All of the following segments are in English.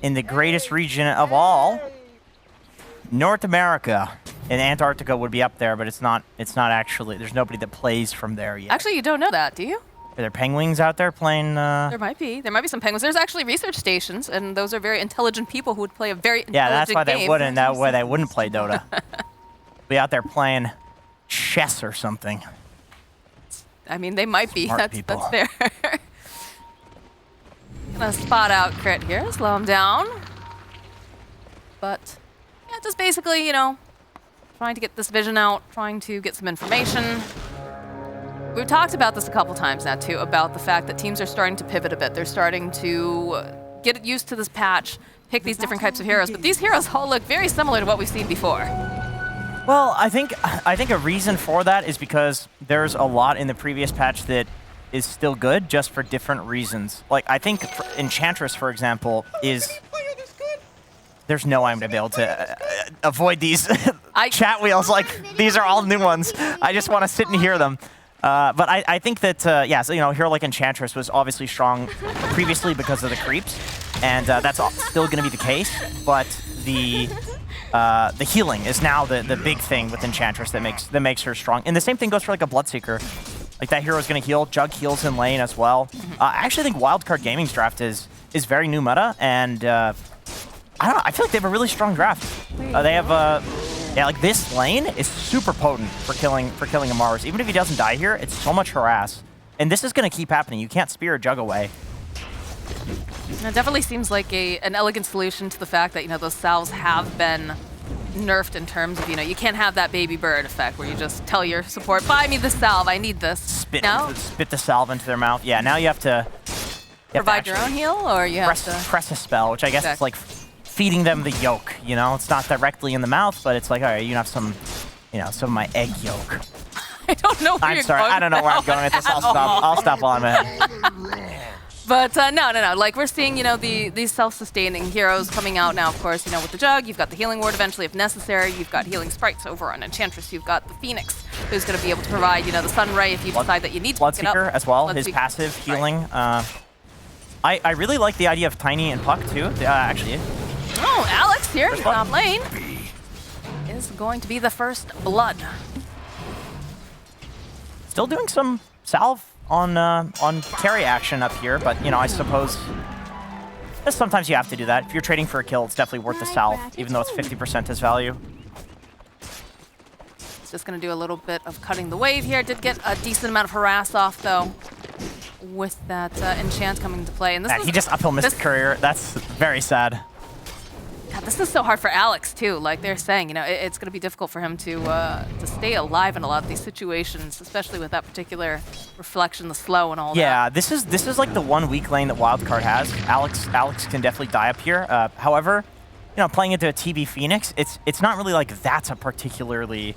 in the greatest region of all, North America. And Antarctica would be up there, but it's not actually. There's nobody that plays from there yet. Actually, you don't know that, do you? Are there penguins out there playing? There might be. There might be some penguins. There's actually research stations, and those are very intelligent people who would play a very intelligent game. Yeah, that's why they wouldn't. That way they wouldn't play Dota. Be out there playing chess or something. I mean, they might be. Smart That's fair. Gonna spot out Crit here, slow him down. But yeah, just basically, you know, trying to get this vision out, trying to get some information. We've talked about this a couple times now, too, about the fact that teams are starting to pivot a bit. They're starting to get used to this patch, pick these different types of heroes. But these heroes all look very similar to what we've seen before. Well, I think a reason for that is because there's a lot in the previous patch that is still good, just for different reasons. Like, I think Enchantress, for example, is... There's no way I'm going to be able to avoid these chat wheels. Like, these are all new ones. I just want to sit and hear them. But I think that, yeah, so, you know, a hero like Enchantress was obviously strong previously because of the creeps, and that's still going to be the case. But the healing is now the big thing with Enchantress that makes her strong. And the same thing goes for like a Bloodseeker. Like, that hero is going to heal. Jug heals in lane as well. I actually think Wildcard Gaming's draft is very new meta, and I don't know. I feel like they have a really strong draft. They have yeah, like this lane is super potent for killing a Mars. Even if he doesn't die here, it's so much harass. And this is going to keep happening. You can't spear a Jug away. It definitely seems like an elegant solution to the fact that, you know, those salves have been nerfed in terms of, you know, you can't have that baby bird effect where you just tell your support, buy me the salve, I need this. Spit the salve into their mouth. Yeah, now you have to... Provide your own heal, or you have to... Press a spell, which I guess is like feeding them the yolk, you know? It's not directly in the mouth, but it's like, all right, you can have some, you know, some of my egg yolk. I don't know where I'm sorry, I don't know where I'm going with this. I'll stop while I'm ahead. But no. Like, we're seeing, you know, these self-sustaining heroes coming out now, of course, you know, with the Jug. You've got the Healing Ward eventually, if necessary. You've got healing sprites over on Enchantress. You've got the Phoenix, who's going to be able to provide, you know, the Sun Ray if you decide that you need to pick it up. Bloodseeker as well, his passive healing. Right. I really like the idea of Tiny and Puck, too, actually. Oh, Alex here in top lane is going to be the first blood. Still doing some salve on carry action up here, but, you know, I suppose sometimes you have to do that. If you're trading for a kill, it's definitely worth the salve, even though it's 50% his value. It's just going to do a little bit of cutting the wave here. Did get a decent amount of harass off, though, with that enchant coming into play. And he just uphill missed the courier. That's very sad. God, this is so hard for Alex, too. Like they're saying, you know, it's going to be difficult for him to stay alive in a lot of these situations, especially with that particular reflection, the slow and all that. Yeah, this is like the one weak lane that Wildcard has. Alex can definitely die up here. However, you know, playing into a TB Phoenix, it's not really like that's a particularly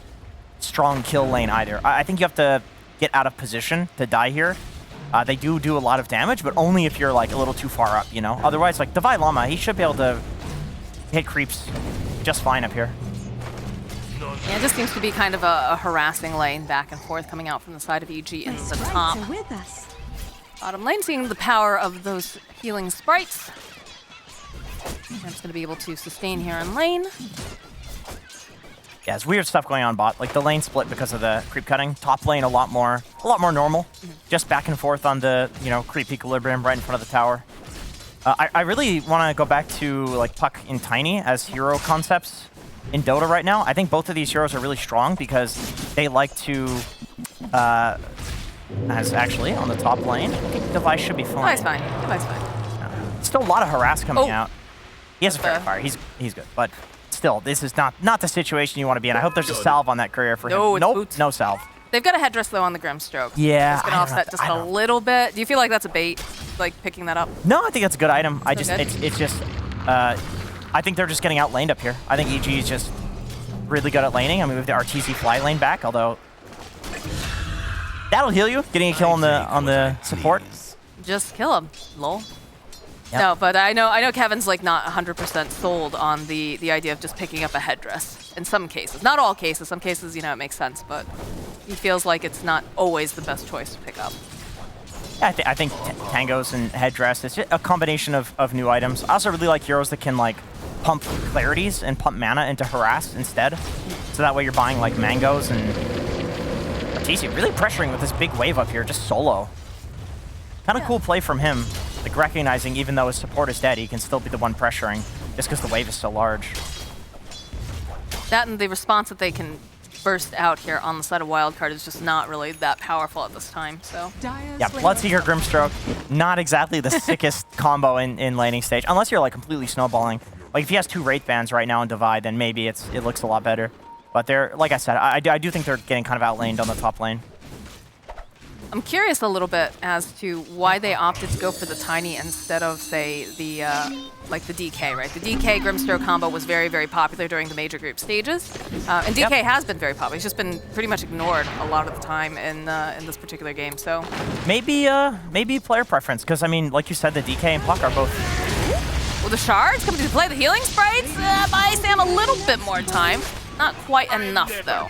strong kill lane either. I think you have to get out of position to die here. They do a lot of damage, but only if you're like a little too far up, you know? Otherwise, like Divine Llama, he should be able to hit creeps just fine up here. Yeah, it just seems to be kind of a harassing lane back and forth coming out from the side of EG into the top. Bottom lane seeing the power of those healing sprites. Champ's going to be able to sustain here in lane. Yeah, it's weird stuff going on bot. Like the lane split because of the creep cutting. Top lane a lot more normal. Just back and forth on the, you know, creep equilibrium right in front of the tower. I really want to go back to like Puck and Tiny as hero concepts in Dota right now. I think both of these heroes are really strong because they like to, as actually on the top lane, I think Device should be fine. Device fine. Still a lot of harass coming out. He has a fair fire. He's good, but still, this is not the situation you want to be in. I hope there's a salve on that courier for him. Nope, no salve. They've got a headdress, though, on the Grimstroke. Yeah. It's going to offset just a little bit. Do you feel like that's a bait, like picking that up? No, I think that's a good item. It's just, I think they're just getting outlaned up here. I think EG is just really good at laning. I mean, we have the RTZ fly lane back, although that'll heal you. Getting a kill on the support. Just kill him, lol. Yep. No, but I know Kevin's like not 100% sold on the idea of just picking up a headdress in some cases. Not all cases. Some cases, you know, it makes sense, but he feels like it's not always the best choice to pick up. Yeah, I think tangos and headdress is just a combination of new items. I also really like heroes that can like pump clarities and pump mana into harass instead. So that way you're buying like mangoes and TC really pressuring with this big wave up here, just solo. Kind of cool play from him, like recognizing even though his support is dead, he can still be the one pressuring just because the wave is so large. That and the response that they can burst out here on the side of Wildcard is just not really that powerful at this time, so. Yeah, Bloodseeker, Grimstroke, not exactly the sickest combo in laning stage, unless you're like completely snowballing. Like if he has 2 Wraith Bands right now in Divide, then maybe it looks a lot better. But they're, like I said, I do think they're getting kind of outlaned on the top lane. I'm curious a little bit as to why they opted to go for the Tiny instead of, say, the like the DK, right? The DK Grimstroke combo was very, very popular during the major group stages, and DK has been very popular. He's just been pretty much ignored a lot of the time in this particular game. So maybe player preference, because I mean, like you said, the DK and Puck are both. Well, the shards coming to play. The healing sprites buy Sam a little bit more time. Not quite enough though.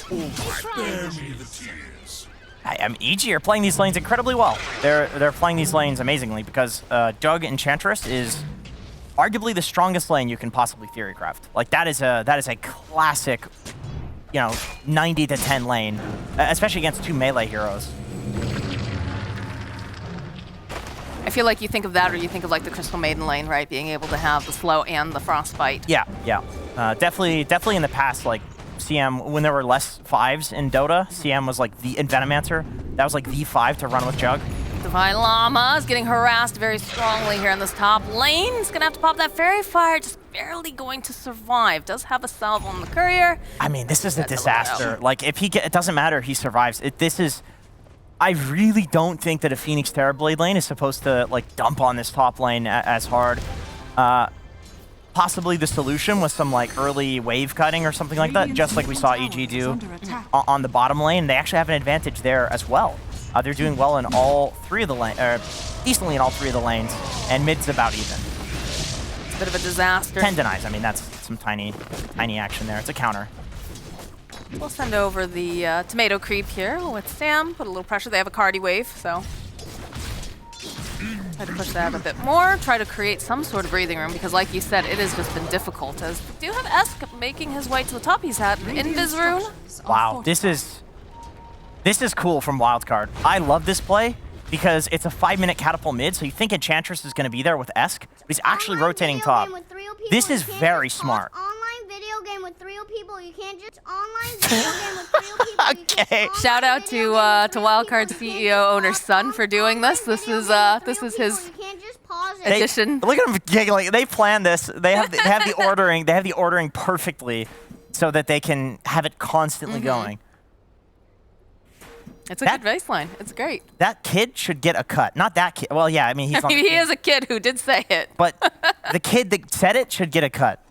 I mean, EG are playing these lanes incredibly well. They're playing these lanes amazingly because Jug Enchantress is arguably the strongest lane you can possibly theorycraft. Like that is a classic, you know, 90 to 10 lane, especially against 2 melee heroes. I feel like you think of that, or you think of like the Crystal Maiden lane, right? Being able to have the slow and the frostbite. Yeah. Definitely in the past, like CM, when there were less 5s in Dota, CM was like the Venomancer. That was like the 5 to run with Jug. Divine Llama is getting harassed very strongly here in this top lane. He's gonna have to pop that Fairy Fire, just barely going to survive. Does have a salve on the courier. I mean, this is a disaster. Like, if it doesn't matter if he survives. I really don't think that a Phoenix Terrorblade lane is supposed to like dump on this top lane as hard. Possibly the solution was some like early wave cutting or something like that, just like we saw EG do on the bottom lane. They actually have an advantage there as well. They're doing well in all 3 of the lanes, or decently in all 3 of the lanes, and mid's about even. It's a bit of a disaster. 10 denies. I mean, that's some tiny action there. It's a counter. We'll send over the tomato creep here with Sam. Put a little pressure. They have a Cardi wave, so try to push that a bit more. Try to create some sort of breathing room because, like you said, it has just been difficult. As we do have Esk making his way to the top. He's had an Invis rune. Wow, this is cool from Wildcard. I love this play because it's a 5-minute catapult mid, so you think Enchantress is going to be there with Esk, but he's actually rotating top. This is very smart. Video game with 3 people. You can't just online video game with 3 people. Okay. Shout out to Wildcard's CEO owner's son for doing this. This is his addition. Look at them giggling. They planned this. They have the ordering. They have the ordering perfectly, so that they can have it constantly going. It's a good baseline. It's great. That kid should get a cut. Not that kid. Well, yeah. I mean, he is a kid who did say it. But the kid that said it should get a cut.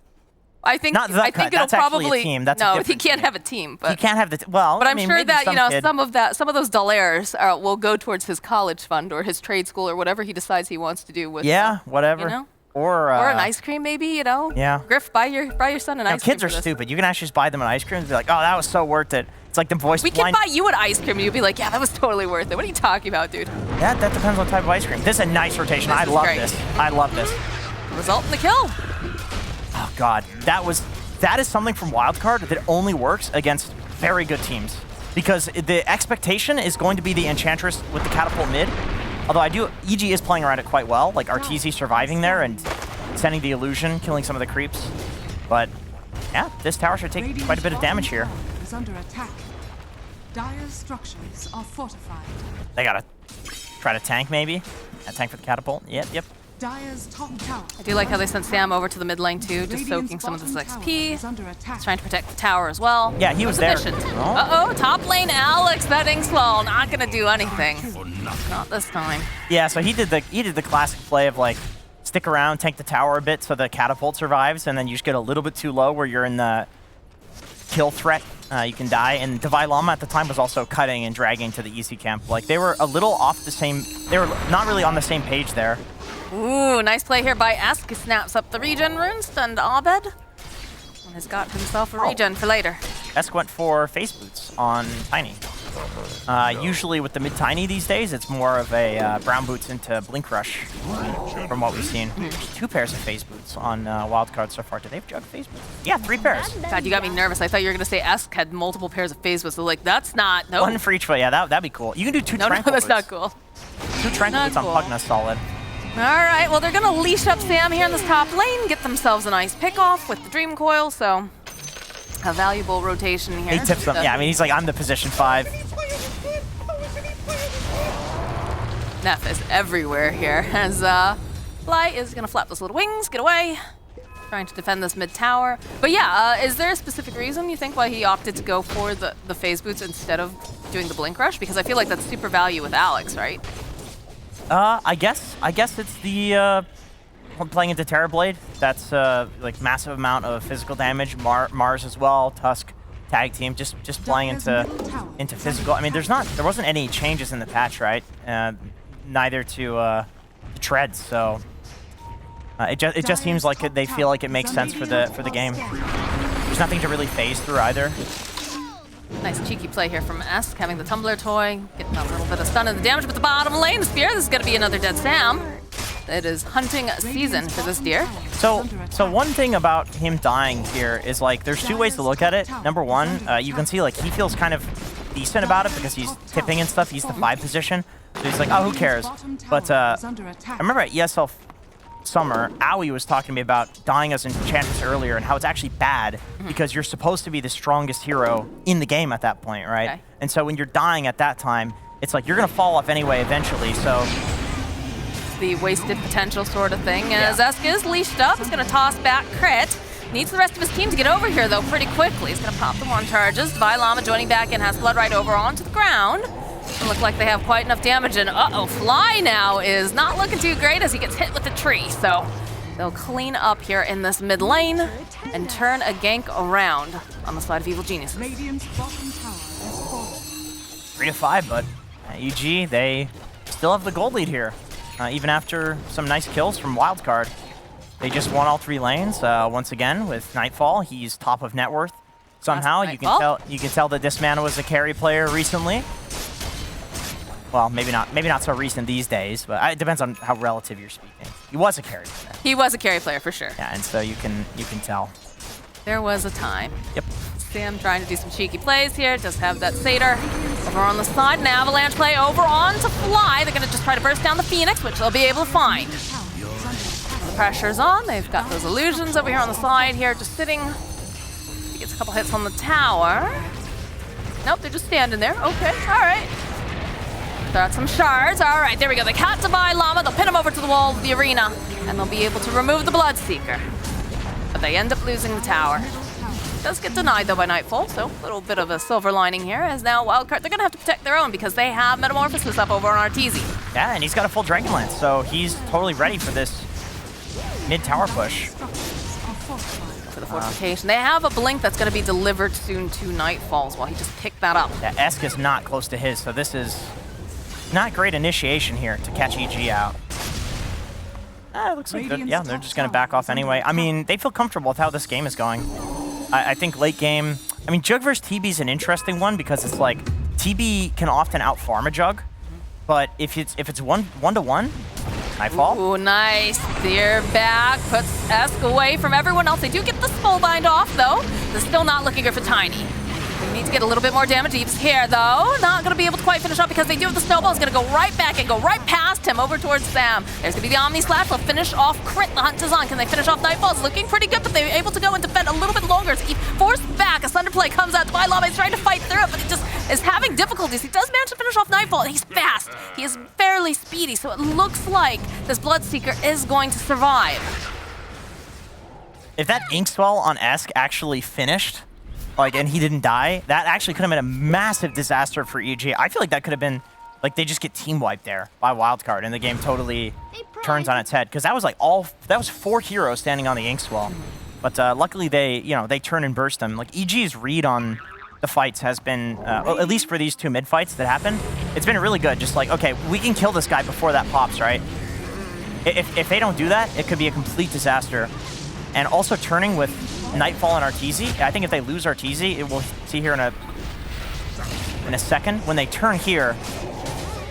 I think it'll That's probably a team. That's no. a He can't have a team. But he can't have the well. But I I'm mean, sure maybe that some of those dollars will go towards his college fund or his trade school or whatever he decides he wants to do with. Whatever. You know? Or an ice cream, maybe. You know. Yeah. Griff, buy your son an ice cream. Kids are stupid. You can actually just buy them an ice cream and be like, oh, that was so worth it. It's like the voice. We can buy you an ice cream and you'll be like, yeah, that was totally worth it. What are you talking about, dude? Yeah, that depends on the type of ice cream. This is a nice rotation. I love this. I love this. Result in the kill. Oh God, that is something from Wildcard that only works against very good teams. Because the expectation is going to be the Enchantress with the catapult mid. Although EG is playing around it quite well, like Arteezy surviving there and sending the illusion, killing some of the creeps. But yeah, this tower should take quite a bit of damage here. Is under attack. Dire's structures are fortified. They gotta try to tank maybe. A tank for the catapult. Yep. Dire's top tower. I do like how they sent Sam over to the mid lane too, just soaking some of this XP. He's trying to protect the tower as well. Yeah, he was there. Uh-oh, top lane Alex, that Inkswell, not gonna do anything. Not this time. Yeah, so he did the classic play of like stick around, tank the tower a bit so the catapult survives, and then you just get a little bit too low where you're in the kill threat. You can die. And Divine Llama at the time was also cutting and dragging to the EC camp. Like they were a little off the same. They were not really on the same page there. Ooh, nice play here by Esk. He snaps up the regen rune, stunned Abed, and has got himself a regen for later. Esk went for face boots on Tiny. Usually with the mid-tiny these days, it's more of a brown boots into blink rush from what we've seen. 2 pairs of phase boots on Wildcard so far. Do they have jug phase boots? Yeah, 3 pairs. God, you got me nervous. I thought you were going to say Esk had multiple pairs of phase boots. So like, that's not, no. 1 for each foot, yeah, that'd be cool. You can do 2 No, tranquil that's boots. not cool. 2 tranquil Not boots on cool. Pugna, solid. All right, well, they're going to leash up Sam here in this top lane, get themselves a nice pick-off with the Dream Coil, so a valuable rotation here. He tips them. Yeah, I mean, he's like, I'm the position 5. Neff is everywhere here as Fly is going to flap those little wings, get away, trying to defend this mid-tower. But yeah, is there a specific reason you think why he opted to go for the phase boots instead of doing the blink rush? Because I feel like that's super value with Alex, right? I guess it's the playing into Terrorblade. That's like massive amount of physical damage. Mars as well. Tusk tag team just playing into physical. I mean, there wasn't any changes in the patch, right? Neither to treads. So it just seems like they feel like it makes sense for the game. There's nothing to really phase through either. Nice cheeky play here from Esk, having the Tumbler toy, getting a little bit of stun in the damage, but the bottom lane, the spear, this is going to be another dead Sam. It is hunting season for this deer. So one thing about him dying here is like there's 2 ways to look at it. Number 1, you can see like he feels kind of decent about it because he's tipping and stuff. He's the 5 position, so he's like, oh, who cares? But I remember at ESL Summer, Aoi was talking to me about dying as Enchantress earlier and how it's actually bad because you're supposed to be the strongest hero in the game at that point, right? Okay. And so when you're dying at that time, it's like you're gonna fall off anyway eventually. So The wasted potential sort of thing. As Esk is leashed up, he's going to toss back crit. Needs the rest of his team to get over here though pretty quickly. He's going to pop the 1 charges. Vylama joining back in, has Blood right over onto the ground. Doesn't look like they have quite enough damage, and Fly now is not looking too great as he gets hit with the tree. So they'll clean up here in this mid lane and turn a gank around on the side of Evil Geniuses. Radiant's bottom tower is falling. 3-5, but EG, they still have the gold lead here. Even after some nice kills from Wildcard. They just won all 3 lanes once again with Nightfall. He's top of net worth. Somehow you can tell that this man was a carry player recently. Well, maybe not so recent these days, but it depends on how relative you're speaking. He was a carry player. He was a carry player for sure. Yeah, and so you can tell. There was a time. Yep. Sam trying to do some cheeky plays here. Does have that Satyr over on the side. An avalanche play over on to Fly. They're going to just try to burst down the Phoenix, which they'll be able to find. The pressure's on. They've got those illusions over here on the side here, just sitting. He gets a couple hits on the tower. Nope, they're just standing there. Okay, all right. Throw out some shards. All right, there we go. They cat to Llama. They'll pin him over to the wall of the arena, and they'll be able to remove the Bloodseeker. But they end up losing the tower. Does get denied though by Nightfall, so a little bit of a silver lining here. As now Wildcard, they're gonna have to protect their own because they have Metamorphosis up over on Arteezy. Yeah, and he's got a full Dragon Lance, so he's totally ready for this mid-tower push. For the fortification. They have a blink that's gonna be delivered soon to Nightfalls while he just picked that up. Yeah, Esk is not close to his, so this is not great initiation here to catch EG out. It looks like yeah, they're just gonna back off anyway. I mean, they feel comfortable with how this game is going. I think late game, I mean, Jug versus TB is an interesting one because it's like TB can often out-farm a Jug, but if it's one-to-one, Nightfall. Ooh, nice. They're back. Puts Esk away from everyone else. They do get the Spellbind off, though. They're still not looking good for Tiny. They need to get a little bit more damage. Eve's here, though. Not going to be able to quite finish up because they do have the Snowball. It's going to go right back and go right past him over towards Sam. There's going to be the Omni Slash. They'll finish off Crit. The hunt is on. Can they finish off Nightfall? It's looking pretty good, but they're able to go and defend a little bit longer. So Eve forced back. A Thunder Play comes out. Llama is trying to fight through it, but he just is having difficulties. He does manage to finish off Nightfall, and he's fast. He is fairly speedy, so it looks like this Bloodseeker is going to survive. If that Inkswell on Esk actually finished, like, and he didn't die, that actually could have been a massive disaster for EG. I feel like that could have been, like, they just get team wiped there by Wildcard, and the game totally turns on its head. Because that was like that was 4 heroes standing on the Inkswell. But luckily they turn and burst them. Like, EG's read on the fights has been, well, at least for these 2 mid fights that happened, it's been really good. Just like, okay, we can kill this guy before that pops, right? If they don't do that, it could be a complete disaster. And also turning with Nightfall and Arteezy. I think if they lose Arteezy, we'll see here in a in a second. When they turn here,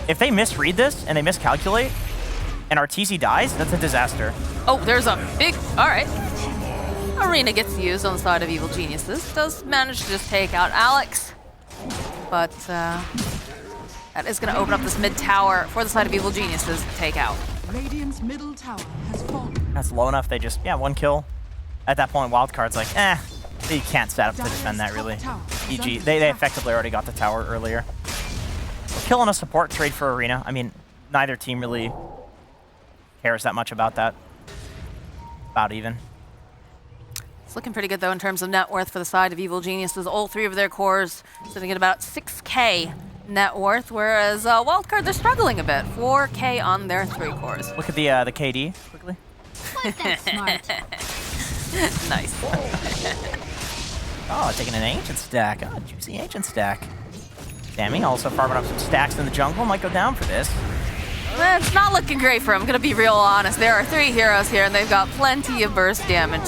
if they misread this and they miscalculate, and Arteezy dies, that's a disaster. Oh, there's a big... All right. Arena gets used on the side of Evil Geniuses. Does manage to just take out Alex. But that is going to open up this mid tower for the side of Evil Geniuses to take out. Radiant's middle tower has fallen. That's low enough. They just, yeah, 1 kill. At that point, Wildcard's like, they can't set up to defend that, really. EG, they effectively already got the tower earlier. Killing a support trade for Arena. I mean, neither team really cares that much about that. About even. It's looking pretty good, though, in terms of net worth for the side of Evil Geniuses. All 3 of their cores sitting at about 6K net worth, whereas Wildcard, they're struggling a bit. 4K on their 3 cores. Look at the KD, quickly. That's smart. Nice. Oh, taking an ancient stack. Oh, juicy ancient stack. Sammy also farming up some stacks in the jungle. Might go down for this. It's not looking great for him, I'm gonna be real honest. There are 3 heroes here, and they've got plenty of burst damage.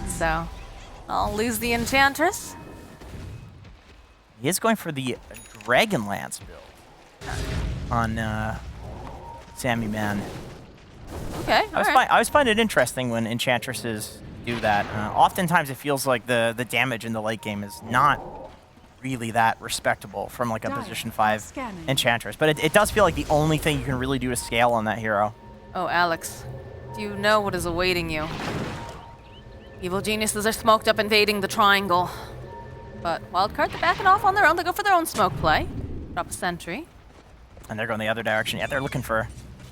So, I'll lose the Enchantress. He is going for the Dragonlance build on Sammy Man. Okay, I always find it interesting when Enchantresses do that. Oftentimes it feels like the damage in the late game is not really that respectable from like a position 5 Enchantress. But it does feel like the only thing you can really do is scale on that hero. Oh, Alex, do you know what is awaiting you? Evil Geniuses are smoked up invading the triangle. But Wildcard, they're backing off on their own. They go for their own smoke play. Drop a sentry. And they're going the other direction. Yeah, they're looking for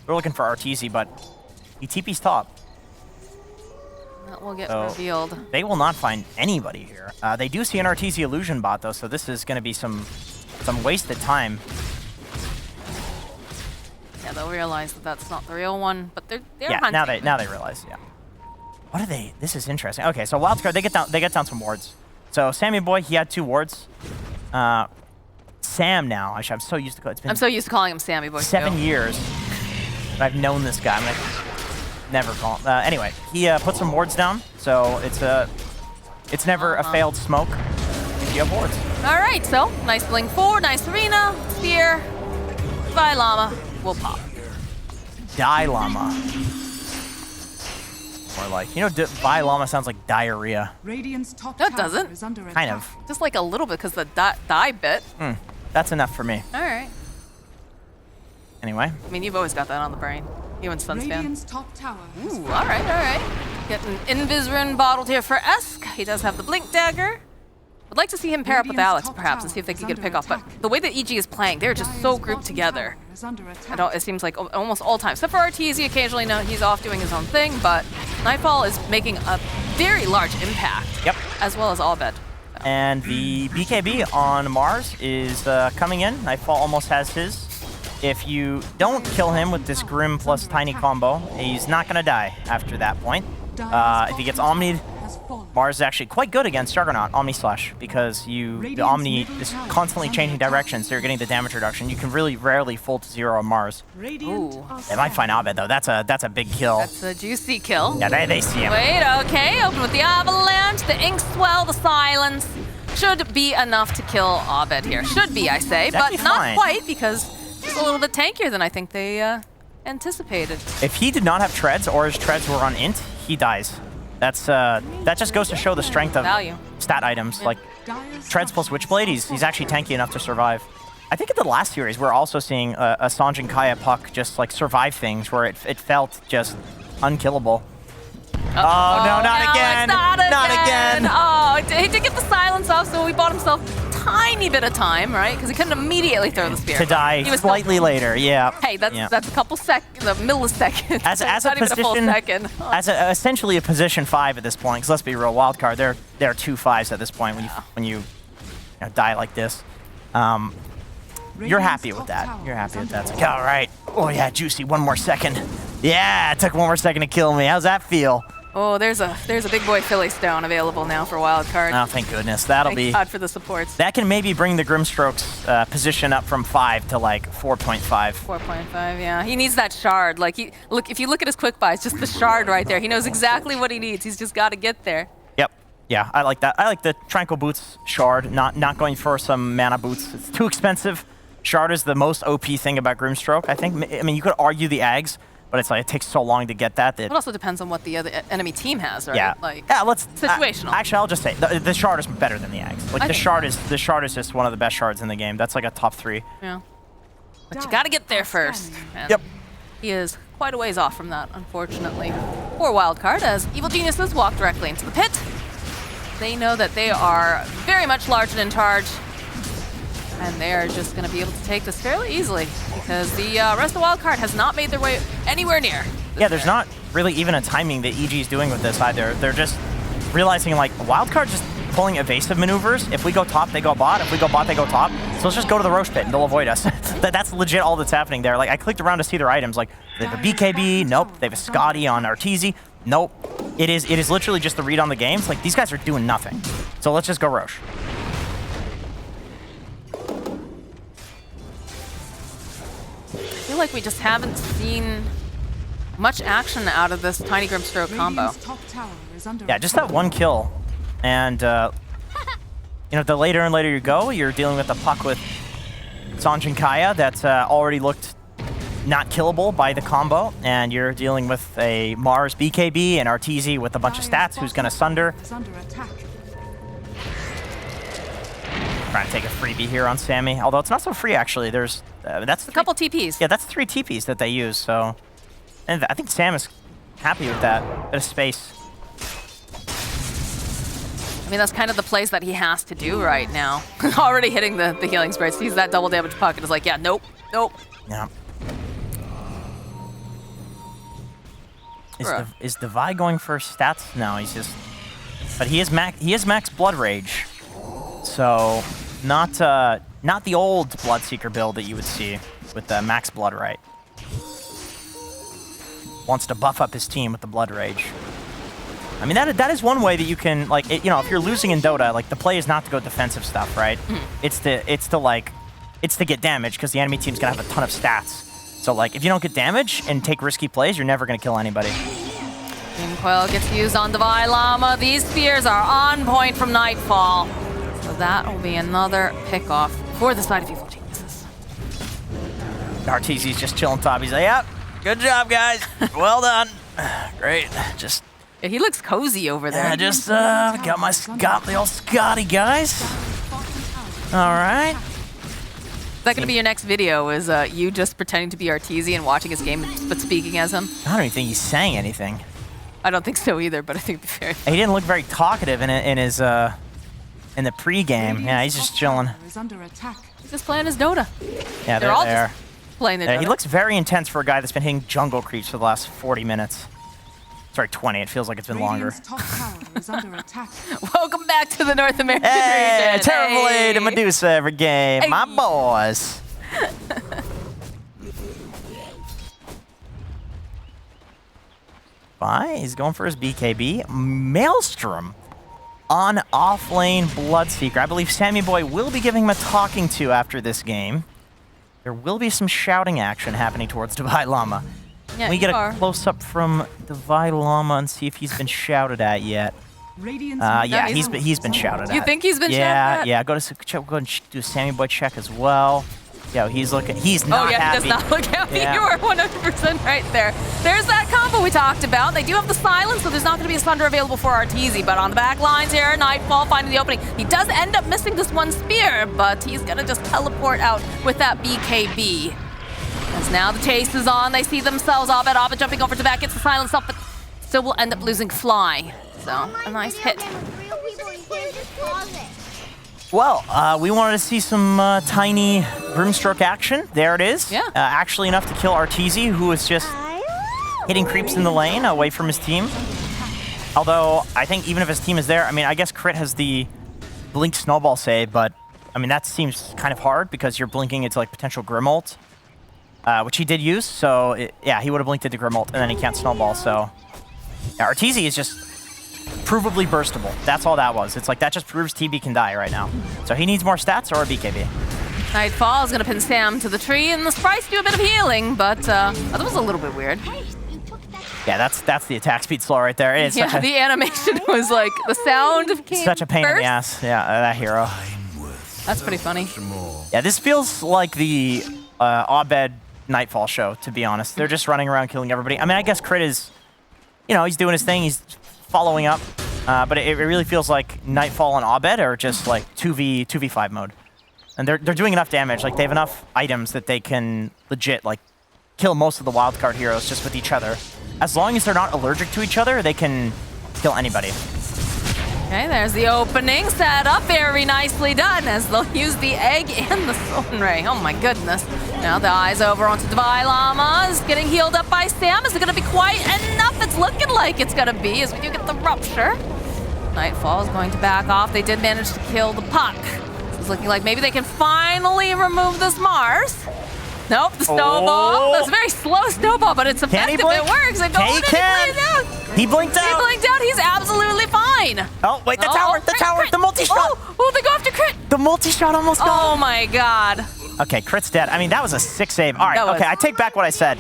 Arteezy, but he TP's top. That will get revealed. They will not find anybody here. They do see an Arteezy illusion bot though, so this is going to be some wasted time. Yeah, they'll realize that that's not the real one, but they're yeah, hunting. now they realize. Yeah. What are they? This is interesting. Okay, so Wildcard, they get down some wards. So Sammy Boy, he had 2 wards. Sam now. I'm so used to it's been I'm so used to calling him Sammy Boy. 7 too. years that I've known this guy. I'm like, never call him. Anyway, he put some wards down, so it's never a failed smoke if you have wards. All right, so nice Blink 4, nice Arena, Spear, Vi Llama will pop. Die Llama. More like, Vi Llama sounds like diarrhea. Radiant's top No, it tower doesn't. is under Kind attack. of. Just like a little bit because the die bit. That's enough for me. All right. Anyway. I mean, you've always got that on the brain. You and Sunspan. Radiant's top tower has Ooh, all right. Getting Invis Rune bottled here for Esk. He does have the Blink Dagger. I'd like to see him pair up with Alex, perhaps, and see if they can get a pick off. But the way that EG is playing, they're just so grouped together. It seems like almost all time. Except for Arteezy, occasionally, he's off doing his own thing, but Nightfall is making a very large impact. Yep. As well as Abed. And the BKB on Mars is coming in. Nightfall almost has his. If you don't kill him with this Grim plus Tiny combo, he's not going to die after that point. If he gets Omni'd, Mars is actually quite good against Juggernaut, Omni Slash, because the Omni is constantly changing directions, so you're getting the damage reduction. You can really rarely full to 0 on Mars. Ooh. They might find Abed, though. That's a big kill. That's a juicy kill. Yeah, they see him. Wait, okay. Open with the Avalanche, the Ink Swell, the Silence. Should be enough to kill Abed here. Should be, I say, That'd but be not fine. quite, because he's a little bit tankier than I think they anticipated. If he did not have treads or his treads were on int, he dies. That just goes to show the strength of Value. stat items. Like treads plus Witchblade, he's actually tanky enough to survive. I think in the last series we're also seeing a Sanj and Kaya puck just like survive things where it felt just unkillable. Oh no, not Alex, again! Not again! Oh, he did get the silence off, so he bought himself a tiny bit of time, right? Because he couldn't immediately throw the spear. To die He was slightly later, yeah. Hey, that's a couple seconds, a millisecond. As a not even a full position, second. as essentially a position 5 at this point, because let's be real, Wildcard, they're 2 5s at this point when you die like this. You're happy with that. You're happy with that. It's like, all right. Oh yeah, juicy. 1 more second. Yeah, it took 1 more second to kill me. How's that feel? Oh, there's a big boy Philly Stone available now for Wildcard. Oh, thank goodness. That'll Thank God for the supports. That can maybe bring the Grimstrokes position up from 5 to like 4.5. 4.5, yeah. He needs that shard. Like if you look at his quick buys, just the shard right there. He knows exactly what he needs. He's just got to get there. Yeah, I like that. I like the Tranquil Boots Shard, not going for some mana boots. It's too expensive. Shard is the most OP thing about Grimstroke, I think. I mean, you could argue the Ags, but it's like it takes so long to get that. It also depends on what the other enemy team has, right? Yeah. Like, let's situational. Actually, I'll just say the Shard is better than the Ags. Like the Shard is just one of the best shards in the game. That's like a top 3. Yeah. But you got to get there first. And Yep. he is quite a ways off from that, unfortunately. Poor Wildcard, as Evil Geniuses walk directly into the pit. They know that they are very much large and in charge, and they are just going to be able to take this fairly easily because the rest of Wildcard has not made their way anywhere near. Yeah, there's not really even a timing that EG is doing with this either. They're just realizing like Wildcard just pulling evasive maneuvers. If we go top, they go bot. If we go bot, they go top. So let's just go to the Roche pit and they'll avoid us. That's legit all that's happening there. Like I clicked around to see their items. Like they have a BKB, nope. They have a Scotty on Arteezy, nope. It is literally just the read on the games. Like these guys are doing nothing. So let's just go Roche. I feel like we just haven't seen much action out of this Tiny Grimstroke combo. Radiant's top tower is under Yeah, just that one kill. And, you know, the later and later you go, you're dealing with a puck with Sanj and Kaya that already looked not killable by the combo. And you're dealing with a Mars BKB and Arteezy with a bunch of stats who's going to Sunder. is under attack. Trying to take a freebie here on Sammy. Although it's not so free, actually. There's, that's A couple TPs. Yeah, that's 3 TPs that they use, so... And I think Sam is happy with that. Bit of space. I mean, that's kind of the plays that he has to do right now. Already hitting the healing spray. Sees that double damage puck and is like, yeah, nope, nope. Yeah. Bruh. Is Devi going for stats? No, he's just... But he is max Blood Rage. So, not the old Bloodseeker build that you would see with the max Blood, right? Wants to buff up his team with the Blood Rage. I mean, that is one way that you can, like, you know, if you're losing in Dota, like, the play is not to go defensive stuff, right? It's to get damage, because the enemy team's gonna have a ton of stats. So, like, if you don't get damage and take risky plays, you're never gonna kill anybody. Team Coil gets used on Devi Llama. These spears are on point from Nightfall. So that will be another pickoff for the side of Evil Geniuses. Arteezy's just chilling top. He's like, yep, good job, guys. Well done. Great. Just... Yeah, he looks cozy over there. I just got the old Scotty, guys. All right. Is that going to be your next video, is you just pretending to be Arteezy and watching his game but speaking as him? I don't even think he's saying anything. I don't think so either, but I think it'd be very He didn't look very talkative in his in the pre-game. Yeah, he's just chilling. Is under attack. He's just playing his Dota. Yeah, They're all there. just playing their Dota. He looks very intense for a guy that's been hitting jungle creeps for the last 40 minutes. Sorry, 20. It feels like it's been longer. Radiant's top tower is under attack. Welcome back to the North American Hey, region. terrible Hey. aid to Medusa every game. Hey. My boys. Fine, he's going for his BKB. Maelstrom on off-lane Bloodseeker. I believe Sammy Boy will be giving him a talking to after this game. There will be some shouting action happening towards Devi Llama. Yeah, we you get a are. close-up from Devi Llama and see if he's been shouted at yet. Radiant's Yeah, is- he's been shouted at. You think he's been shouted at? Yeah. Go and do a Sammy Boy check as well. Yo, he's not Oh yeah, happy. he does not look happy. Yeah. You are 100% right there. There's that combo we talked about. They do have the silence, so there's not going to be a Sunder available for Arteezy. But on the back lines here, Nightfall finding the opening. He does end up missing this one spear, but he's going to just teleport out with that BKB. As now the chase is on, they see themselves. Abed jumping over to back, gets the silence up, but still will end up losing Fly. So, a nice hit. Game with real people, you can't just pause it. Well, we wanted to see some tiny Grimstroke action. There it is. Yeah. Actually enough to kill Arteezy, who is just hitting creeps in the lane away from his team. Although, I think even if his team is there, I mean, I guess Crit has the Blink Snowball save, but, I mean, that seems kind of hard because you're blinking into, like, potential Grim ult, which he did use, so, yeah, he would have blinked into Grim ult, and then he can't Snowball, so... Yeah, Arteezy is just provably burstable. That's all that was. It's like, that just proves TB can die right now. So he needs more stats or a BKB. Nightfall is going to pin Sam to the tree, and the sprites do a bit of healing, but that was a little bit weird. Hey, you took that Yeah, that's the attack speed slow right there. It's Yeah, such a, the animation was like the sound came such a pain in first. the ass. Yeah, that hero. That's pretty funny. Yeah, this feels like the Abed Nightfall show, to be honest. They're just running around killing everybody. I mean, I guess Crit is, you know, he's doing his thing. He's following up. But it really feels like Nightfall and Abed are just like 2v5 mode. And they're doing enough damage. Like, they have enough items that they can legit, like, kill most of the wildcard heroes just with each other. As long as they're not allergic to each other, they can kill anybody. Okay, there's the opening set up. Very nicely done as they'll use the egg and the Sun Ray. Oh my goodness. Now the eyes over onto Devi Llamas. Getting healed up by Sam. Is it going to be quite enough? It's looking like it's going to be as we do get the rupture. Nightfall is going to back off. They did manage to kill the puck. It's looking like maybe they can finally remove this Mars. Nope, the snowball. That's a very slow snowball, but it's effective. It works. And He can. He blinked out. He blinked out. He's absolutely fine. Oh, wait, the tower, Crit. the multi-shot. Oh, they go after Crit. The multi-shot almost got Oh him. my god. Okay, Crit's dead. I mean, that was a sick save. All right, That was. okay, I take back what I said.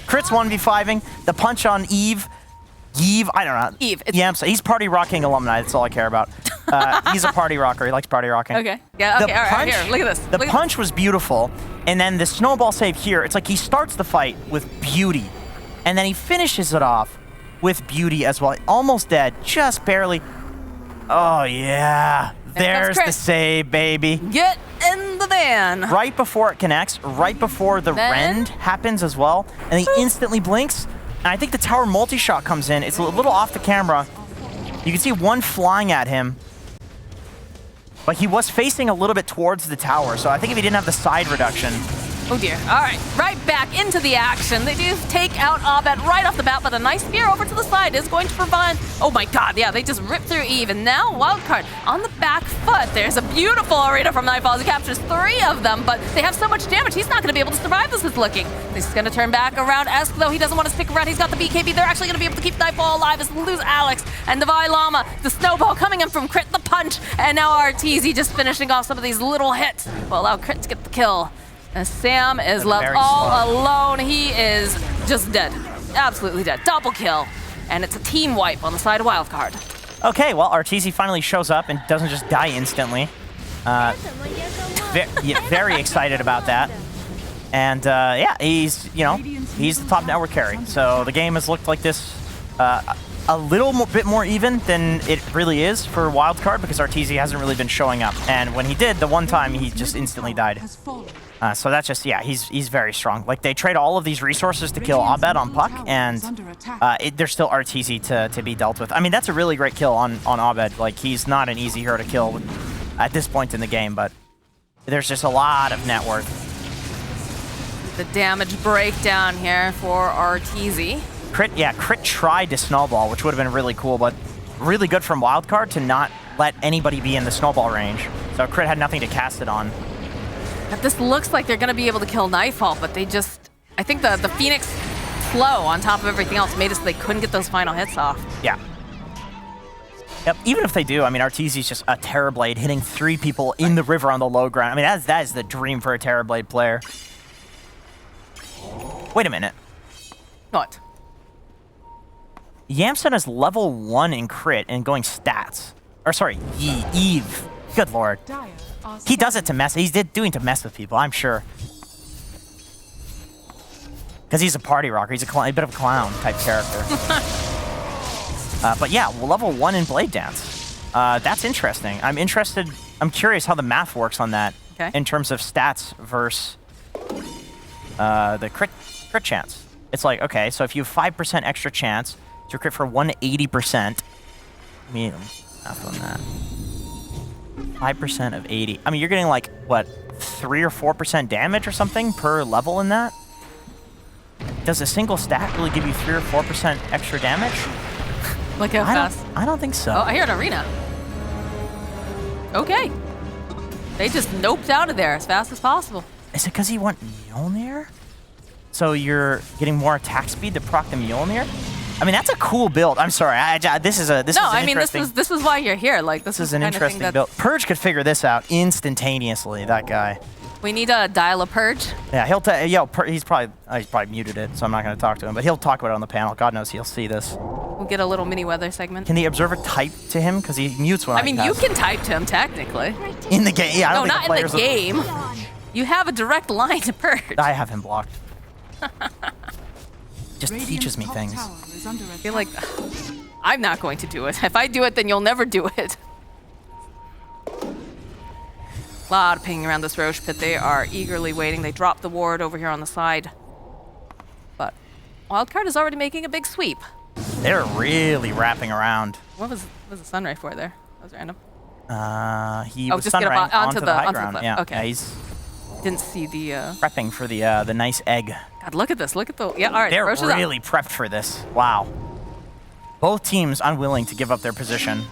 Crit's 1v5ing. The punch on Eve, I don't know. Eve. Yeah, he's party rocking alumni. That's all I care about. He's a party rocker. He likes party rocking. Okay. Yeah, okay, all right, here, look at this. The punch was beautiful, and then the snowball save here, it's like he starts the fight with beauty, and then he finishes it off with beauty as well. Almost dead, just barely. Oh, yeah. There's the save, baby. Get in the van. Right before it connects, right before the rend happens as well, and he instantly blinks. And I think the tower multi-shot comes in. It's a little off the camera. You can see one flying at him. But he was facing a little bit towards the tower, so I think if he didn't have the side reduction. Oh dear. All right, right back into the action. They do take out Abed right off the bat, but a nice spear over to the side is going to provide. Oh my god, yeah, they just ripped through Eve, and now Wildcard on the back foot. There's a beautiful arena from Nightfall. He captures 3 of them, but they have so much damage, he's not going to be able to survive this is looking. He's going to turn back around. Esk, though, he doesn't want to stick around. He's got the BKB. They're actually going to be able to keep Nightfall alive as they lose Alex and Devi Llama. The snowball coming in from Crit, the punch, and now RTZ just finishing off some of these little hits will allow Crit to get the kill. And Sam is left all alone. He is just dead. Absolutely dead. Double kill. And it's a team wipe on the side of Wildcard. Okay, well, Arteezy finally shows up and doesn't just die instantly. Very excited about that. And yeah, he's the top network carry. So the game has looked like this a little bit more even than it really is for Wildcard because Arteezy hasn't really been showing up. And when he did, the one time, he just instantly died. So that's just, yeah, he's very strong. Like, they trade all of these resources to kill Abed on Puck, and there's still Arteezy to be dealt with. I mean, that's a really great kill on Abed. Like, he's not an easy hero to kill at this point in the game, but there's just a lot of net worth. The damage breakdown here for Arteezy. Crit tried to snowball, which would have been really cool, but really good from Wildcard to not let anybody be in the snowball range. So Crit had nothing to cast it on. This looks like they're going to be able to kill Nightfall, but they just... I think the Phoenix flow on top of everything else made it so they couldn't get those final hits off. Yeah. Yep, even if they do, I mean, Arteezy's just a Terrorblade hitting 3 people in the river on the low ground. I mean, that is the dream for a Terrorblade player. Wait a minute. What? Yamson is level 1 in Crit and going stats. Or sorry, Eve. Good lord. He does it to mess. He's doing to mess with people, I'm sure. Because he's a party rocker. He's a bit of a clown type character. But yeah, level 1 in Blade Dance. That's interesting. I'm curious how the math works on that in terms of stats versus the crit chance. It's like, okay, so if you have 5% extra chance to crit for 180%, I mean, math on that. 5% of 80. I mean, you're getting like, what, 3 or 4% damage or something per level in that? Does a single stat really give you 3 or 4% extra damage? Look how fast. I don't think so. Oh, I hear an arena. Okay. They just noped out of there as fast as possible. Is it because he went Mjolnir? So you're getting more attack speed to proc the Mjolnir? I mean, that's a cool build. I'm sorry. This is an interesting... this is why you're here. Like, this is an interesting build. Purge could figure this out instantaneously, that guy. We need a dial a purge. Yeah, he's probably muted it, so I'm not going to talk to him. But he'll talk about it on the panel. God knows he'll see this. We'll get a little mini weather segment. Can the observer type to him? Because he mutes when I mean, you can type to him technically. In the game. Yeah, I don't No, think not in the players game. You have a direct line to purge. I have him blocked. Just Radiant's teaches me top things. tower is under I attack. feel like I'm not going to do it. If I do it, then you'll never do it. A lot of pinging around this Roche pit. They are eagerly waiting. They drop the ward over here on the side. But Wildcard is already making a big sweep. They're really wrapping around. What was the sunray for there? That was random. He Oh, was just get up sunraying onto the high onto the ground. cliff. Yeah, Okay. yeah, he's Didn't see the. prepping for the nice egg. God, look at this. Look at the. Yeah, all right. They're Roche is up. really prepped for this. Wow. Both teams unwilling to give up their position.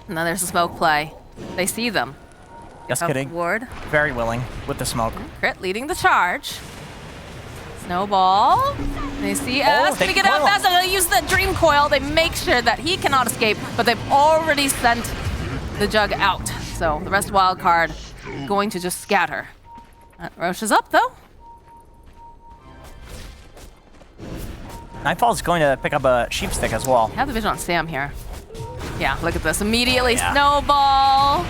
And then there's a smoke play. They see them. Just Up kidding. Ward. Very willing with the smoke. Crit leading the charge. Snowball. They see us. they Can we get out coil him. fast? They use the dream coil. They make sure that he cannot escape, but they've already sent the jug out. So the rest of Wildcard going to just scatter. Roche is up though. Nightfall's going to pick up a sheep stick as well. Have the vision on Sam here. Yeah, look at this. Immediately Yeah. snowball.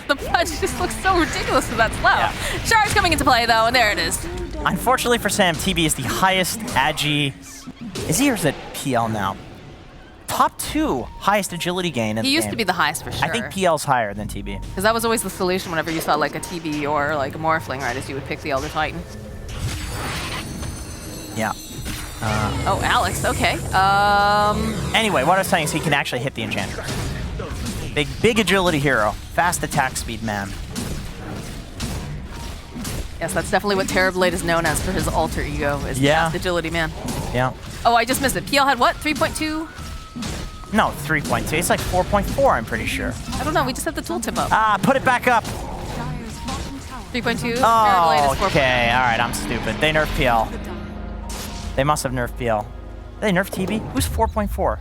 The punch just looks so ridiculous with that slow. Yeah. Charge coming into play though, and there it is. Unfortunately for Sam, TB is the highest agi. Is he or is it PL now? Top 2 highest agility gain in He the used game. to be the highest for sure. I think PL's higher than TB. Because that was always the solution whenever you saw like a TB or like a Morphling, right? Is you would pick the Elder Titan. Yeah. Oh, Alex, okay. Anyway, what I was saying is he can actually hit the Enchantress. Big agility hero. Fast attack speed man. Yes, that's definitely what Terrorblade is known as for his alter ego, is Yeah. the agility man. Yeah. Oh, I just missed it. PL had what? 3.2? No, 3.2. It's like 4.4, I'm pretty sure. I don't know. We just had the tooltip up. Put it back up. Dire's bottom tower 3.2. Oh, Terrorblade is 4.2. okay. All right, I'm stupid. They nerfed PL. the down. They must have nerfed PL. They nerfed TB? Who's 4.4?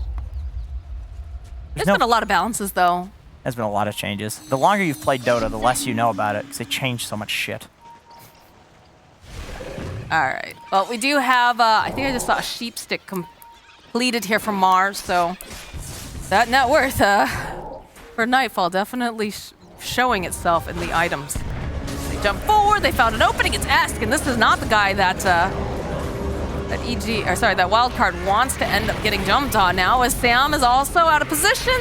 There's been a lot of balances though. There's been a lot of changes. The longer you've played Dota, the less you know about it, because they changed so much shit. All right. Well, we do have, I think I just saw a sheep stick completed here from Mars, so that net worth for Nightfall definitely showing itself in the items. They jump forward, they found an opening, it's Esk, and this is not the guy that that Wildcard wants to end up getting jumped on now, as Sam is also out of position.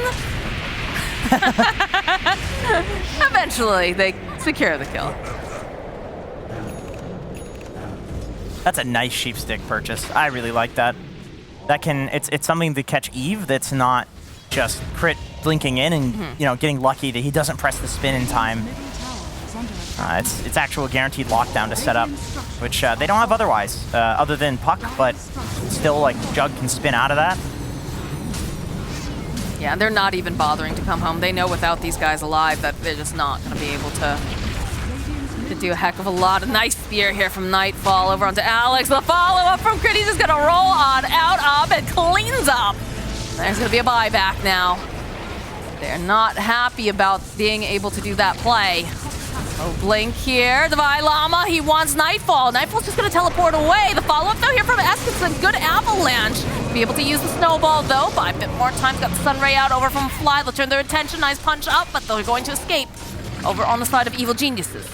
Eventually, they secure the kill. That's a nice sheep stick purchase. I really like that. It's something to catch Eve that's not just crit blinking in and getting lucky that he doesn't press the spin in time. Middle tower is under attack. It's actual guaranteed lockdown to set up, which they don't have otherwise, other than Puck, but still like Jug can spin out of that. Yeah, they're not even bothering to come home. They know without these guys alive that they're just not going to be able to do a heck of a lot. A nice spear here from Nightfall over onto Alex. The follow-up from Crit. He's just going to roll on out of and cleans up. There's going to be a buyback now. They're not happy about being able to do that play. Oh, Blink here. Divine Llama, he wants Nightfall. Nightfall's just going to teleport away. The follow-up, though, here from Eskinson. Good avalanche. Be able to use the snowball, though. Buy a bit more time. Got the Sunray out over from Fly. They'll turn their attention. Nice punch up, but they're going to escape over on the side of Evil Geniuses.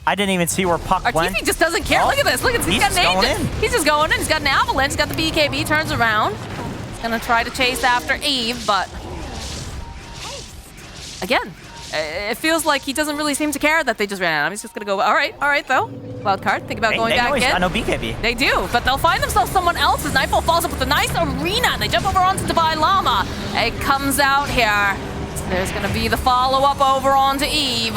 I didn't even see where Puck went. Arteezy just doesn't care. Oh, Look at this. Look at this. he's He's got just an going in. He's just going in. He's got an avalanche. He's got the BKB. Turns around. He's going to try to chase after Eve, but again, it feels like he doesn't really seem to care that they just ran at him. He's just going to go, all right, though. Wildcard, think about going They back know in. I know BKB. They do, but they'll find themselves someone else as Nightfall falls up with a nice arena. They jump over onto Divine Llama. It comes out here. So there's going to be the follow-up over onto Eve.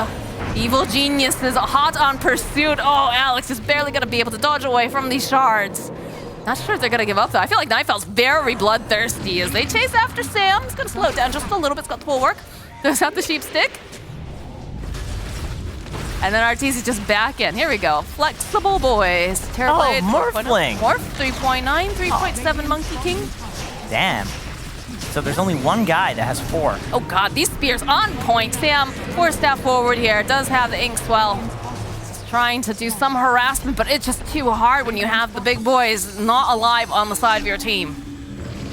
Evil Genius is hot on pursuit. Oh, Alex is barely going to be able to dodge away from these shards. Not sure if they're going to give up, though. I feel like Nightfall's very bloodthirsty as they chase after Sam. He's going to slow it down just a little bit. It's got the full work. There's out the sheep stick. And then Arteezy just back in. Here we go. Flexible boys. Terrorblade. Oh, Morphling. Morph 3.9, 3.7 Monkey King. Damn. So there's only one guy that has 4. Oh god, these spears on point. Sam, 4-step forward here. Does have the ink swell. Just trying to do some harassment, but it's just too hard when you have the big boys not alive on the side of your team.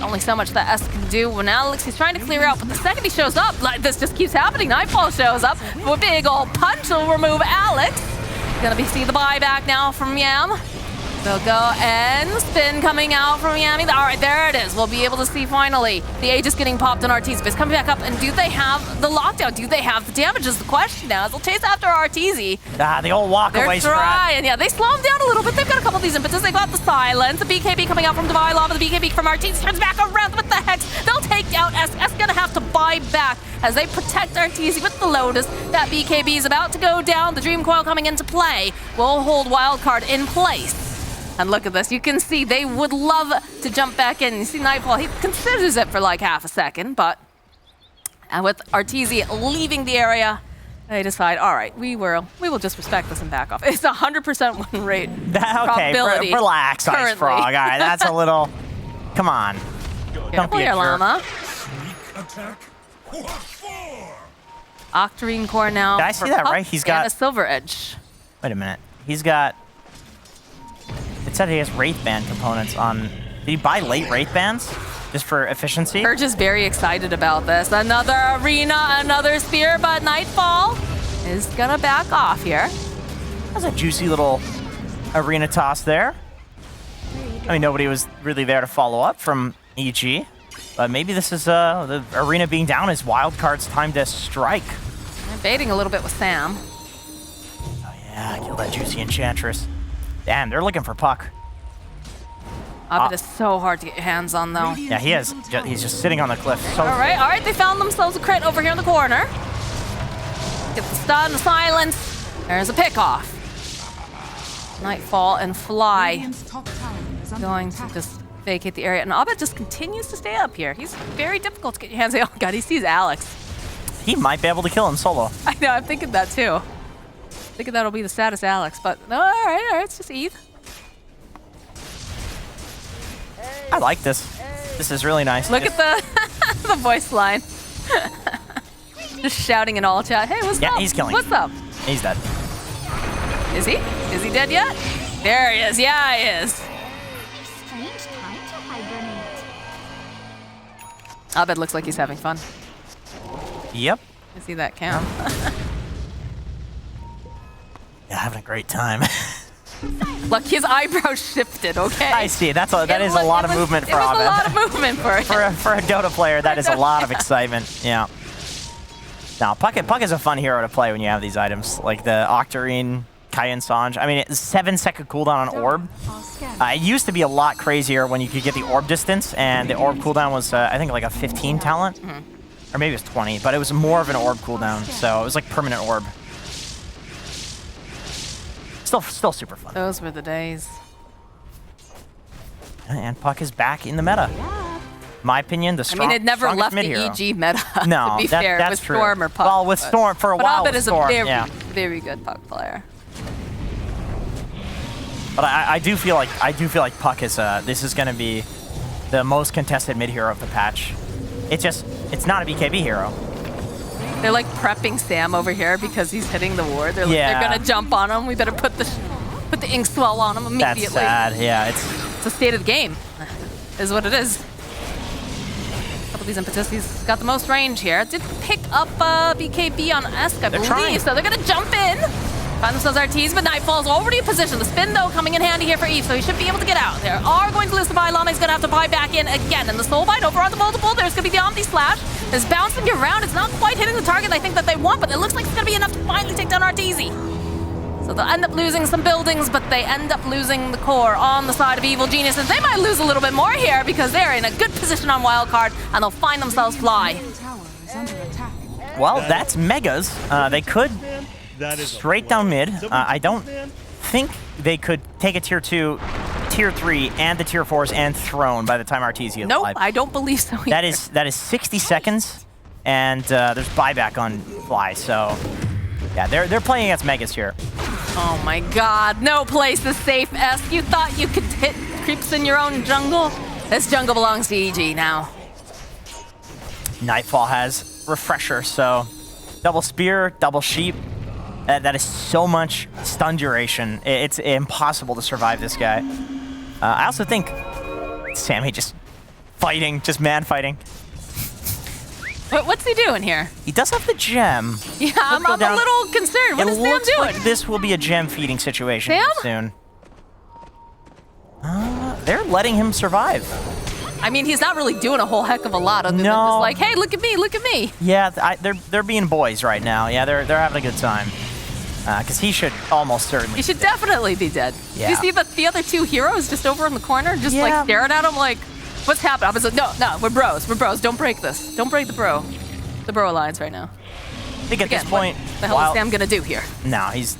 Only so much that S can do. When Alex, he's trying to clear out, but the second he shows up, like this just keeps happening. Nightfall shows up. A big old punch will remove Alex. Gonna see the buyback now from Yam. They'll go and spin coming out from Yami. All right, there it is. We'll be able to see finally. The Aegis getting popped on Arteezy, but it's coming back up. And do they have the lockdown? Do they have the damage is the question now. They'll chase after Arteezy. The old walk away They're strat. trying. Yeah, they slow him down a little bit. They've got a couple of these impetus. They got the silence. The BKB coming out from Divine Lava. The BKB from Arteezy turns back around with the Hex. They'll take out S. S gonna have to buy back as they protect Arteezy with the Lotus. That BKB is about to go down. The Dream Coil coming into play will hold Wildcard in place. And look at this, you can see they would love to jump back in. You see Nightfall, he considers it for like half a second, but and with Arteezy leaving the area, they decide, all right, we will just respect this and back off. It's 100% win rate probability. Relax, currently. Ice Frog. All right, that's a little, come on. Don't be a Here, jerk. Llama. Octarine Core now. Did I see for that Puck right? He's and got- a Silver Edge. Wait a minute. He's got, it said he has Wraith Band components on, did he buy late Wraith Bands just for efficiency? Urge is very excited about this. Another arena, another spear, but Nightfall is gonna back off here. That's a juicy little arena toss there. I mean, nobody was really there to follow up from EG, but maybe this is the arena being down is Wildcard's time to strike. I'm baiting a little bit with Sam. Oh yeah, kill that juicy Enchantress. Damn, they're looking for Puck. It is so hard to get your hands on, though. Yeah, he is. He's just sitting on the cliff. So All right, they found themselves a crit over here in the corner. Get the stun, the silence. There's a pickoff. Nightfall and Fly Radiant's top tower is under going to attack. just vacate the area. And Abed just continues to stay up here. He's very difficult to get your hands on. Oh, God, he sees Alex. he might be able to kill him solo. I know, I'm thinking that, too. Thinking that'll be the status Alex, but no, all right, it's just Eve. I like this. This is really nice. Look at the the voice line. Just shouting in all chat. Hey, what's up? Yeah, he's killing. What's up? He's dead. Is he? Is he dead yet? There he is. Yeah, he is. Strange time to hibernate. Abed looks like he's having fun. Yep. I see that cam. Yeah, having a great time. Look, his eyebrows shifted, okay? I see. That is a lot of movement for It was Abed. a lot of movement for him. For a Dota player, that is a lot of excitement. Yeah. Now, Puck is a fun hero to play when you have these items, like the Octarine, Kayan Sange. I mean, it's 7-second cooldown on Orb. It used to be a lot crazier when you could get the Orb distance, and the Orb cooldown was, I think, like a 15 talent. Or maybe it was 20, but it was more of an Orb cooldown, so it was like permanent Orb. Still super fun. Those were the days. And Puck is back in the meta. My opinion, the I mean, it never strongest left the mid-hero. EG meta, No, to be that- fair, that's with true. Storm or Puck. Well, with Storm, for a while Abed with is Storm, a very, yeah. very good Puck player. But I do feel like Puck is this is going to be the most contested mid hero of the patch. It's not a BKB hero. They're like prepping Sam over here because he's hitting the ward. They're Yeah. they're gonna jump on him. We better put the ink swell on him immediately. That's sad. Yeah, It's the state of the game, is what it is. A couple of these impetus. He's got the most range here. Did pick up BKB on Esk, I believe. trying. So they're gonna jump in. Find themselves Arteezy, but Nightfall's already in position. The spin, though, coming in handy here for Eve, so he should be able to get out. They are going to lose the buy. Lama's going to have to buy back in again. And the Soul Bite over on the multiple. There's going to be the Omni Slash. It's bouncing around. It's not quite hitting the target I think that they want, but it looks like it's going to be enough to finally take down Arteezy. So they'll end up losing some buildings, but they end up losing the core on the side of Evil Geniuses. They might lose a little bit more here because they're in a good position on Wildcard, and they'll find themselves Fly. Middle tower is under attack. well, that's Megas. They could That is straight down mid. I don't think they could take a tier 2, tier 3, and the tier 4s and Throne by the time Arteezy is Nope, live. I don't believe so either. That is 60 seconds, and there's buyback on Fly. So yeah, they're playing against Megas here. Oh my god, no place is safe, Esk. You thought you could hit creeps in your own jungle? This jungle belongs to EG now. Nightfall has refresher, so double spear, double sheep. That is so much stun duration. It's impossible to survive this guy. I also think Sammy just fighting, just man fighting. What's he doing here? He does have the gem. Yeah, I'm a little concerned. What is Sam looks doing? like this will be a gem feeding situation Sam? soon. They're letting him survive. I mean, he's not really doing a whole heck of a lot other than just like, hey, look at me, look at me. Yeah, they're being boys right now. Yeah, they're having a good time. Because he should almost certainly. He should definitely be dead. Yeah. Do you see the other two heroes just over in the corner, just like staring at him like, what's happening? I was like, no, we're bros. Don't break this. Don't break the bro alliance right now. I think at this point, what the hell is Sam gonna do here? No, he's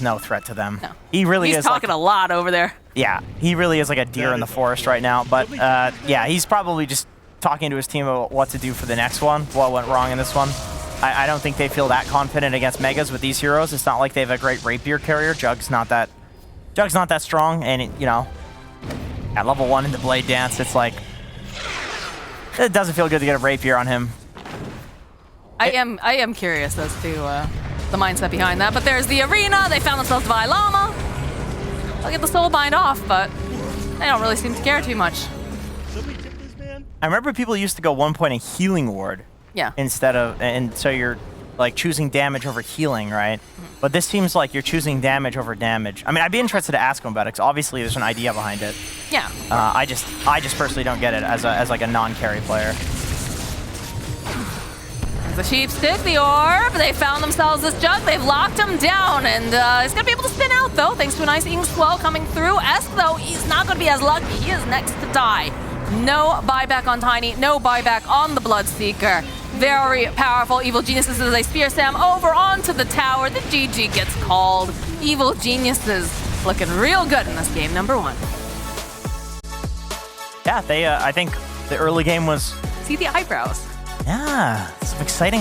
no threat to them. No. He really he's is. He's talking a lot over there. Yeah, he really is like a deer in the forest right now. But yeah, he's probably just talking to his team about what to do for the next one. What went wrong in this one? I don't think they feel that confident against Megas with these heroes. It's not like they have a great rapier carrier. Jug's not that strong, and at level 1 in the blade dance, it's like it doesn't feel good to get a rapier on him. I am curious as to the mindset behind that. But there's the arena. They found themselves Vi Llama. They'll get the soul bind off, but they don't really seem to care too much. I remember people used to go 1 point in healing ward. Yeah. Instead of, and so you're like choosing damage over healing, right? But this seems like you're choosing damage over damage. I mean, I'd be interested to ask him about it, because obviously there's an idea behind it. Yeah. I just personally don't get it as like a non-carry player. The sheep stick, the orb. They found themselves this jug. They've locked him down, and he's gonna be able to spin out though, thanks to a nice Ings flow coming through. Esk though, he's not gonna be as lucky. He is next to die. No buyback on Tiny, no buyback on the Bloodseeker. Very powerful Evil Geniuses as they spear Sam over onto the tower. The GG gets called. Evil Geniuses looking real good in this game, number 1. Yeah, they. I think the early game was. See the eyebrows. Yeah, some exciting